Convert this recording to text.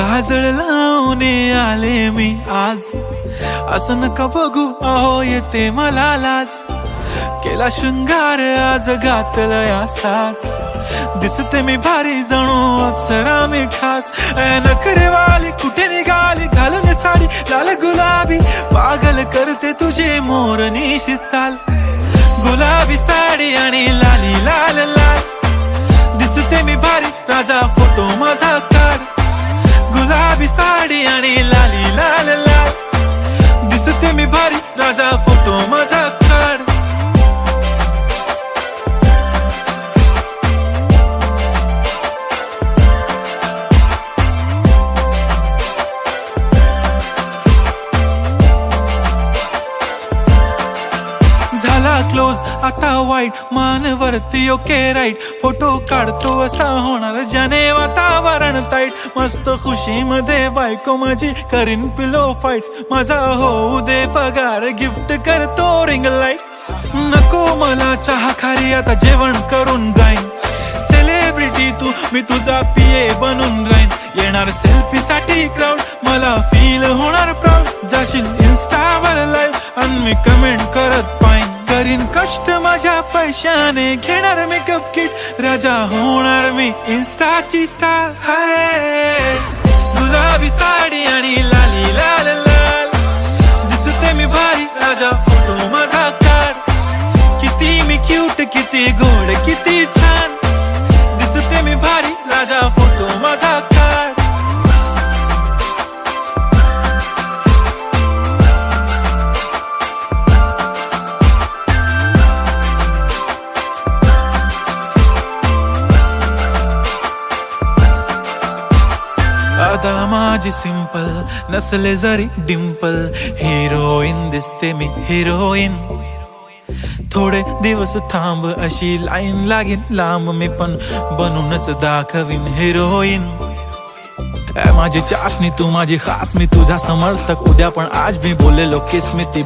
काजळ लावून आले मी आज, असं नका बघू अहो येते मला लाज. केला शृंगार आज घातलंय असाच, दिसते मी भारी जणू अप्सरा मी खास. नखरेवाली कुठे निघाली घालून साडी लाल गुलाबी, पागल करते तुझे मोरनीशी चाल. गुलाबी साडी आणि लाली लाल लाल, दिसते मी भारी राजा फोटो माझा काढ. गुलाबी साडी आणि लाली लाल लाल, दिसते मी भारी राजा फोटो माझा काढ. झाला क्लोज आता वाईट, मान वरती ओके राईट. फोटो काढतो असा होणार ज्याने वातावरण ताईट. मस्त खुशी मध्ये बायको माझी करीन पिलो फाईट. माझा होऊ दे पगार गिफ्ट करतो रिंग लाईट. नको मला चहा खारी आता जेवण करून जाईन. सेलिब्रिटी तू मी तुझा पिये बनून राहीन. येणार सेल्फी साठी क्राऊड मला फील होणार प्राऊड. जाशील इन्स्टावर लाईव्ह आणि मी कमेंट करत पाईन. करीन कष्ट माझ्या पैशाने घेणार मेकअप किट. राजा होणार मी इन्स्टाची स्टार. हाय गुलाबी साडी आणि लाली लाल लाल, दिसते मी भारी राजा फोटो माझा काढ. किती मी क्यूट किती गोड किती छान, दिसते मी भारी राजा फोटो माझा काढ. आता माझी सिंपल नसले जरी डिंपल, हिरोईन दिसते मी हिरोईन. थोडे दिवस थांब अशी लाईन लागेल लांब, मी पण बनूनच दाखवीन हिरोईन. माझी चाशनी तू माझी खास, मी तुझा समर्थक उद्या पण आज मी बोललेलो किस मी ती